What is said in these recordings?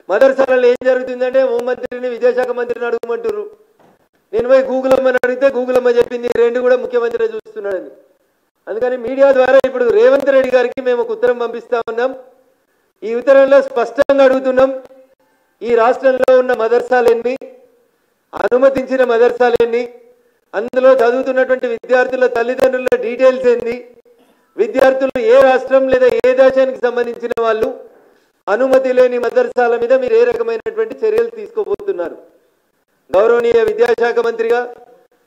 మదర్సాలలో ఏం జరుగుతుందంటే హోంమంత్రిని విద్యాశాఖ మంత్రిని అడుగుమంటారు. నేను పోయి గూగుల్ అమ్మని అడిగితే గూగుల్ అమ్మ చెప్పింది రెండు కూడా ముఖ్యమంత్రి చూస్తున్నాడని. అందుకని మీడియా ద్వారా ఇప్పుడు రేవంత్ రెడ్డి గారికి మేము ఒక ఉత్తరం పంపిస్తా ఉన్నాం. ఈ ఉత్తరంలో స్పష్టంగా అడుగుతున్నాం, ఈ రాష్ట్రంలో ఉన్న మదర్సాలెన్ని, అనుమతించిన మదర్సాలెన్ని, అందులో చదువుతున్నటువంటి విద్యార్థుల తల్లిదండ్రుల డీటెయిల్స్ ఏంది, విద్యార్థులు ఏ రాష్ట్రం లేదా ఏ దేశానికి సంబంధించిన వాళ్ళు, అనుమతి లేని మదర్సాల మీద మీరు ఏ రకమైనటువంటి చర్యలు తీసుకోబోతున్నారు. గౌరవనీయ విద్యాశాఖ మంత్రిగా,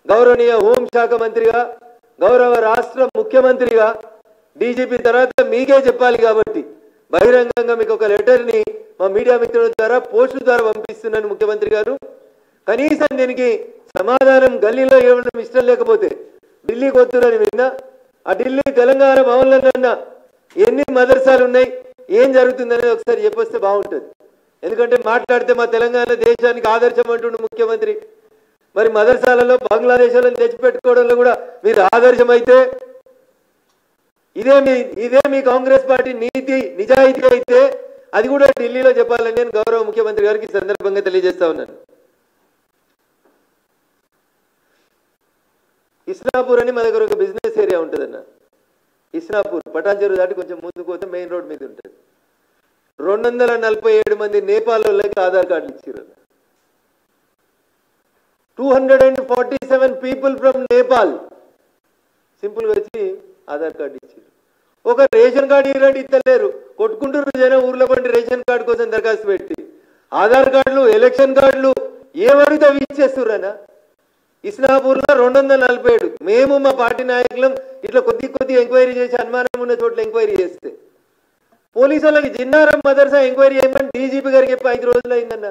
గౌరవనీయ హోంశాఖ మంత్రిగా, గౌరవ రాష్ట్ర ముఖ్యమంత్రిగా డీజీపీ తర్వాత మీకే చెప్పాలి కాబట్టి బహిరంగంగా మీకు ఒక లెటర్ని మా మీడియా మిత్రుల ద్వారా పోస్టు ద్వారా పంపిస్తున్నాను. ముఖ్యమంత్రి గారు కనీసం దీనికి సమాధానం గల్లీలో ఇవ్వడం ఇష్టం లేకపోతే ఢిల్లీకి వద్దురని విన్నా, ఆ ఢిల్లీ తెలంగాణ భవన్లో ఎన్ని మదర్సాలు ఉన్నాయి, ఏం జరుగుతుందనేది ఒకసారి చెప్పొస్తే బాగుంటుంది. ఎందుకంటే మాట్లాడితే మా తెలంగాణ దేశానికి ఆదర్శం అంటుండు ముఖ్యమంత్రి. మరి మదర్సాలలో బంగ్లాదేశాలను తెచ్చిపెట్టుకోవడంలో కూడా మీరు ఆదర్శమైతే ఇదే మీ కాంగ్రెస్ పార్టీ నీతి నిజాయితీ అయితే అది కూడా ఢిల్లీలో చెప్పాలని నేను గౌరవ ముఖ్యమంత్రి గారికి ఈ సందర్భంగా తెలియజేస్తా ఉన్నాను. ఇస్నాపూర్ అని మన దగ్గర ఒక బిజినెస్ ఏరియా ఉంటుందన్న. ఇస్నాపూర్ పటాన్ చెరువు దాటి కొంచెం ముందుకు పోతే మెయిన్ రోడ్ మీద ఉంటుంది. 247 మంది నేపాల్ వాళ్ళకి ఆధార్ కార్డులు ఇచ్చారు. 247 పీపుల్ ఫ్రమ్ నేపాల్ సింపుల్గా వచ్చి ఆధార్ కార్డు ఇచ్చారు. ఒక రేషన్ కార్డు ఇలాంటి ఇస్తలేరు, కొట్టుకుంటున్నారు జనం ఊర్లో పండి రేషన్ కార్డు కోసం దరఖాస్తు పెట్టి. ఆధార్ కార్డులు, ఎలక్షన్ కార్డులు ఏమడితే అవి ఇచ్చేస్తుర్రనా. ఇస్నాపూర్లో 247 మేము మా పార్టీ నాయకులం ఇట్లా కొద్ది ఎంక్వైరీ చేసి అనుమానం ఉన్న చోట్ల ఎంక్వైరీ చేస్తే పోలీసు వాళ్ళకి జిన్నారం మదర్సా ఎంక్వైరీ చేయమని డీజీపీ గారికి చెప్పి 5 రోజులు అయిందన్న.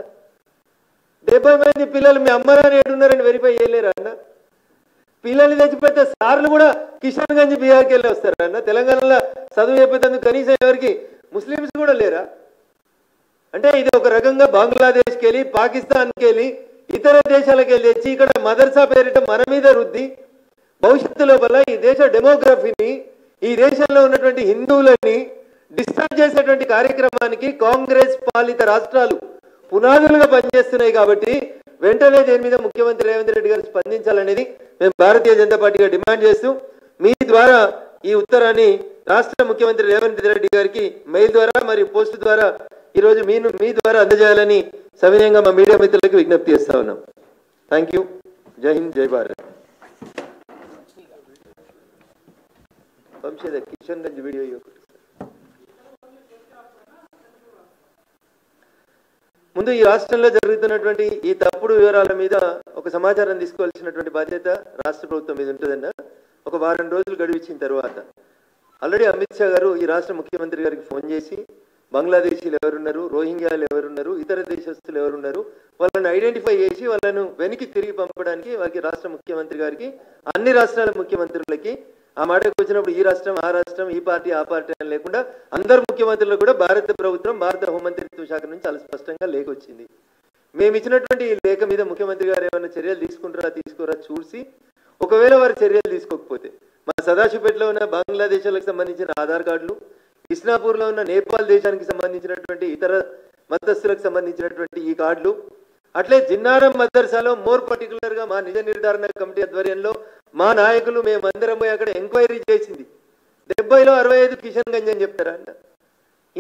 70 మంది పిల్లలు మీ అమ్మరాని ఏడున్నారని వెరిఫై చేయలేరా అన్న. పిల్లల్ని తెచ్చిపెట్టే సార్లు కూడా కిషన్ గంజ్ బీహార్కి వెళ్ళి వస్తారా అన్న. తెలంగాణలో చదువు చెప్పేందుకు కనీసం ఎవరికి ముస్లిమ్స్ కూడా లేరా? అంటే ఇది ఒక రకంగా బంగ్లాదేశ్కి వెళ్ళి, పాకిస్తాన్కి వెళ్ళి, ఇతర దేశాలకు వెళ్ళి తెచ్చి ఇక్కడ మదర్సా పేరిట మన మీద రుద్ది భవిష్యత్తు లోపల ఈ దేశ డెమోగ్రఫీని, ఈ దేశంలో ఉన్నటువంటి హిందువులని డిస్టర్బ్ చేసేటువంటి కార్యక్రమానికి కాంగ్రెస్ పాలిత రాష్ట్రాలు పునాదులుగా పనిచేస్తున్నాయి. కాబట్టి వెంటనే దీని మీద ముఖ్యమంత్రి రేవంత్ రెడ్డి గారు స్పందించాలనేది మేము భారతీయ జనతా పార్టీగా డిమాండ్ చేస్తూ మీ ద్వారా ఈ ఉత్తరాన్ని రాష్ట్ర ముఖ్యమంత్రి రేవంత్ రెడ్డి గారికి మెయిల్ ద్వారా మరియు పోస్ట్ ద్వారా ఈరోజు మీ ద్వారా అందజేయాలని సవినయంగా మా మీడియా మిత్రులకు విజ్ఞప్తి చేస్తా ఉన్నాం. Thank you. జై హింద్, జై భారత్. వంశేద కిషన్ గంజ్ వీడియో ముందు ఈ రాష్ట్రంలో జరుగుతున్నటువంటి ఈ తప్పుడు వివరాల మీద ఒక సమాచారం తీసుకోవాల్సినటువంటి బాధ్యత రాష్ట్ర ప్రభుత్వం మీద ఉంటుందన్న. ఒక వారం రోజులు గడివిచ్చిన తర్వాత ఆల్రెడీ అమిత్ షా గారు ఈ రాష్ట్ర ముఖ్యమంత్రి గారికి ఫోన్ చేసి బంగ్లాదేశీలు ఎవరున్నారు, రోహింగ్యాలు ఎవరున్నారు, ఇతర దేశస్తులు ఎవరున్నారు, వాళ్ళని ఐడెంటిఫై చేసి వాళ్ళను వెనక్కి తిరిగి పంపడానికి వారికి రాష్ట్ర ముఖ్యమంత్రి గారికి, అన్ని రాష్ట్రాల ముఖ్యమంత్రులకి ఆ మాటకు వచ్చినప్పుడు ఈ రాష్ట్రం ఆ రాష్ట్రం, ఈ పార్టీ ఆ పార్టీ అని లేకుండా అందరు ముఖ్యమంత్రులు కూడా భారత ప్రభుత్వం, భారత హోంమంత్రిత్వ శాఖ నుంచి చాలా స్పష్టంగా లేఖ వచ్చింది. మేము ఇచ్చినటువంటి ఈ లేఖ మీద ముఖ్యమంత్రి గారు ఏమైనా చర్యలు తీసుకుంటారా తీసుకోరా చూసి, ఒకవేళ వారు చర్యలు తీసుకోకపోతే మా సదాశివపేటలో ఉన్న బంగ్లాదేశాలకు సంబంధించిన ఆధార్ కార్డులు, ఇస్నాపూర్లో ఉన్న నేపాల్ దేశానికి సంబంధించినటువంటి ఇతర మతస్థులకు సంబంధించినటువంటి ఈ కార్డులు, అట్లే జిన్నారం మదర్సాలో మోర్ పర్టికులర్గా మా నిజ నిర్ధారణ కమిటీ ఆధ్వర్యంలో మా నాయకులు మేమందరం పోయి అక్కడ ఎంక్వైరీ చేసింది 70లో 65 కిషన్ గంజ్ అని చెప్తారా అన్న.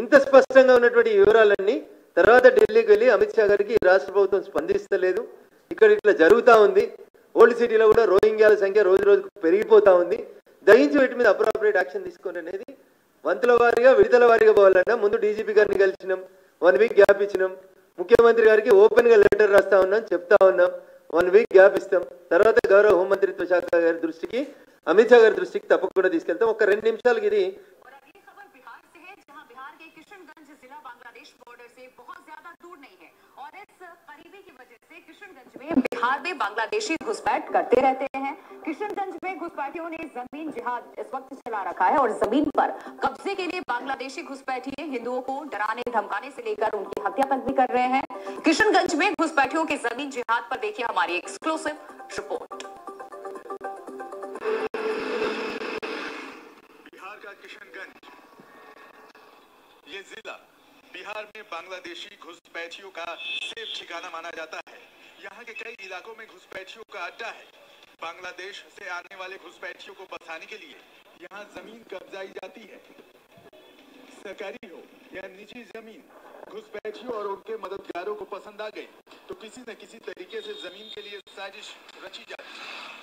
ఇంత స్పష్టంగా ఉన్నటువంటి వివరాలన్నీ తర్వాత ఢిల్లీకి వెళ్ళి అమిత్ షా గారికి రాష్ట్ర ప్రభుత్వం స్పందిస్తలేదు, ఇక్కడ ఇట్లా జరుగుతూ ఉంది, ఓల్డ్ సిటీలో కూడా రోహింగ్యాల సంఖ్య రోజు రోజుకు పెరిగిపోతూ ఉంది, దయించి వీటి మీద అప్రోప్రియేట్ యాక్షన్ తీసుకోండి అనేది వంతుల వారీగా విడతల వారీగా పోవాలన్నా. ముందు డీజీపీ గారిని కలిసినాం, 1 వీక్ గ్యాప్ ఇచ్చినాం, ముఖ్యమంత్రి గారికి ఓపెన్గా లెటర్ రాస్తా ఉన్నాం, చెప్తా ఉన్నాం, 1 వీక్ గ్యాప్ ఇస్తాం, తర్వాత గౌరవ హోంమంత్రిత్వ శాఖ గారి దృష్టికి, అమిత్ షా గారి దృష్టికి తప్పకుండా తీసుకెళ్తాం. ఒక 2 నిమిషాలకి ఇది बिहार में बांग्लादेशी घुसपैठ करते रहते हैं। किशनगंज में घुसपैठियों ने जमीन जिहाद इस वक्त चला रखा है और जमीन पर कब्जे के लिए बांग्लादेशी घुसपैठिए हिंदुओं को डराने धमकाने से लेकर उनकी हत्या तक भी कर रहे हैं। किशनगंज में घुसपैठियों के जमीन जिहाद पर देखिए हमारी एक्सक्लूसिव रिपोर्ट। बिहार का किशनगंज ये जिला बिहार में बांग्लादेशी घुसपैठियों का सेफ ठिकाना माना जाता है। यहाँ के कई इलाकों में घुसपैठियों का अड्डा है। बांग्लादेश से आने वाले घुसपैठियों को बसाने के लिए यहाँ जमीन कब्जाई जाती है। सरकारी हो या निजी जमीन, घुसपैठियों और उनके मददगारों को पसंद आ गई तो किसी न किसी तरीके से जमीन के लिए साजिश रची जाती है।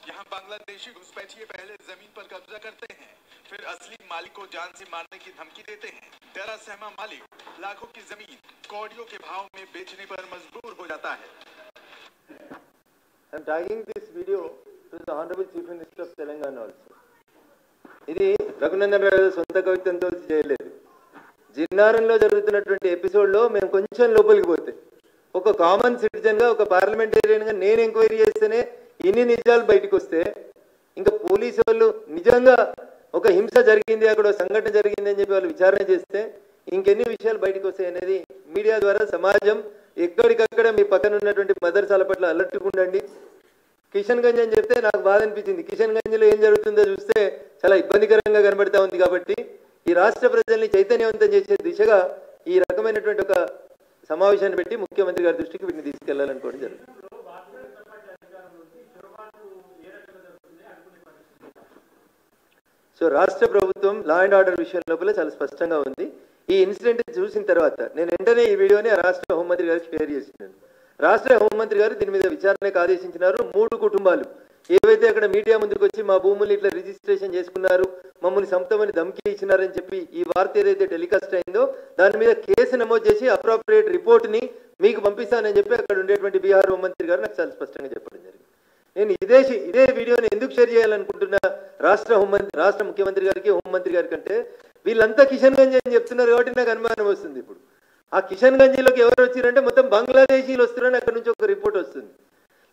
यहाँ बांग्लादेशी घुसपैठिए पहले जमीन पर कब्जा करते हैं, फिर असली मालिक को जान से मारने की धमकी देते हैं। डरा सहमा मालिक लाखों की जमीन कौड़ियों के भाव में बेचने पर मजबूर हो जाता है। I'm tagging this video to the Honorable Chief Minister of Telangana also. ఇది రఘునందన్ రావు సొంత కవిత్వంతో చేయలేదు. జిన్నారంలో జరుగుతున్నటువంటి ఎపిసోడ్లో మేము కొంచెం లోపలికి పోతే ఒక కామన్ సిటిజన్గా, ఒక పార్లమెంటేరియన్గా నేను ఎంక్వైరీ చేస్తేనే ఇన్ని నిజాలు బయటకు వస్తే, ఇంకా పోలీసు వాళ్ళు నిజంగా ఒక హింస జరిగింది, అక్కడ సంఘటన జరిగింది అని చెప్పి వాళ్ళు విచారణ చేస్తే ఇంకెన్ని విషయాలు బయటకు వస్తాయి అనేది మీడియా ద్వారా సమాజం ఎక్కడికక్కడ మీ పక్కన ఉన్నటువంటి మదర్సాల పట్ల అలర్ట్గా ఉండండి. కిషన్ గంజ్ అని చెప్తే నాకు బాధ అనిపించింది. కిషన్ గంజ్లో ఏం జరుగుతుందో చూస్తే చాలా ఇబ్బందికరంగా కనబడతా ఉంది. కాబట్టి ఈ రాష్ట్ర ప్రజల్ని చైతన్యవంతం చేసే దిశగా ఈ రకమైనటువంటి ఒక సమావేశాన్ని పెట్టి ముఖ్యమంత్రి గారి దృష్టికి వీటిని తీసుకెళ్లాలనుకోవడం జరుగుతుంది. సో రాష్ట్ర ప్రభుత్వం లా అండ్ ఆర్డర్ విషయం లోపల చాలా స్పష్టంగా ఉంది. ఈ ఇన్సిడెంట్ చూసిన తర్వాత నేను వెంటనే ఈ వీడియోని రాష్ట్ర హోంమంత్రి గారికి షేర్ చేసినాను. రాష్ట్ర హోంమంత్రి గారు దీని మీద విచారణకు ఆదేశించినారు. 3 కుటుంబాలు ఏవైతే అక్కడ మీడియా ముందుకు వచ్చి మా భూములు ఇట్లా రిజిస్ట్రేషన్ చేసుకున్నారు, మమ్మల్ని సంతమని ధమ్కి ఇచ్చినారని చెప్పి ఈ వార్త ఏదైతే టెలికాస్ట్ అయిందో దాని మీద కేసు నమోదు చేసి అప్రోప్రియేట్ రిపోర్ట్ని మీకు పంపిస్తానని చెప్పి అక్కడ ఉండేటువంటి బీహార్ హోంమంత్రి గారు నాకు చాలా స్పష్టంగా చెప్పడం జరిగింది. నేను ఇదే వీడియోని ఎందుకు షేర్ చేయాలనుకుంటున్నా రాష్ట్ర ముఖ్యమంత్రి గారికి, హోంమంత్రి గారికి అంటే వీళ్ళంతా కిషన్ గంజ్ అని చెప్తున్నారు కాబట్టి నాకు అనుమానం వస్తుంది. ఇప్పుడు ఆ కిషన్ గంజ్లోకి ఎవరు వచ్చారంటే మొత్తం బంగ్లాదేశీలు వస్తున్నారని అక్కడ నుంచి ఒక రిపోర్ట్ వస్తుంది.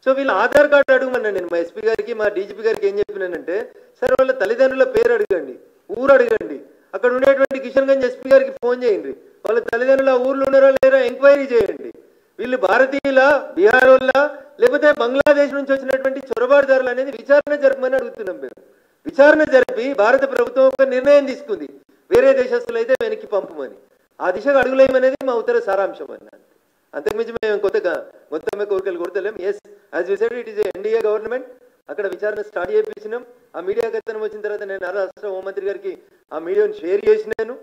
సో వీళ్ళ ఆధార్ కార్డు అడగమన్నాను నేను మా ఎస్పీ గారికి, మా డీజీపీ గారికి. ఏం చెప్పినానంటే సార్ వాళ్ళ తల్లిదండ్రుల పేరు అడగండి, ఊరు అడగండి, అక్కడ ఉండేటువంటి కిషన్ గంజ్ ఎస్పీ గారికి ఫోన్ చేయండి, వాళ్ళ తల్లిదండ్రులు ఆ ఊర్లో ఉన్నారా లేరా ఎంక్వైరీ చేయండి. వీళ్ళు భారతీయుల, బీహార్ వాళ్ళ లేకపోతే బంగ్లాదేశ్ నుంచి వచ్చినటువంటి చొరబాటుదారులు అనేది విచారణ జరపమని అడుగుతున్నాం. మేము విచారణ జరిపి భారత ప్రభుత్వం ఒక నిర్ణయం తీసుకుంది, వేరే దేశస్తులు అయితే వెనక్కి పంపమని. ఆ దిశగా అడుగులేమనేది మా ఉత్తర సారాంశం అన్నాను. అంతకుమించి మేము కొత్తమే కోరికలు కొడతలేం. Yes, as you said, it is NDA government. అక్కడ విచారణ స్టార్ట్ చేయించినాం. ఆ మీడియా కథనం వచ్చిన తర్వాత నేను రాష్ట్ర హోంమంత్రి గారికి ఆ మీడియాను షేర్ చేసినాను.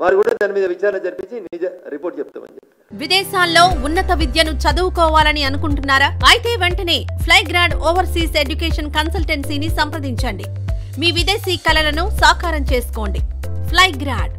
వారు కూడా దాని మీద విచారణ జరిపించి నిజ రిపోర్ట్ చెప్తామని చెప్పి. విదేశాల్లో ఉన్నత విద్యను చదువుకోవాలని అనుకుంటున్నారా? అయితే వెంటనే ఫ్లైగ్రాడ్ ఓవర్సీస్ ఎడ్యుకేషన్ కన్సల్టెన్సీని సంప్రదించండి. మీ విదేశీ కలలను సాకారం చేసుకోండి. ఫ్లైగ్రాడ్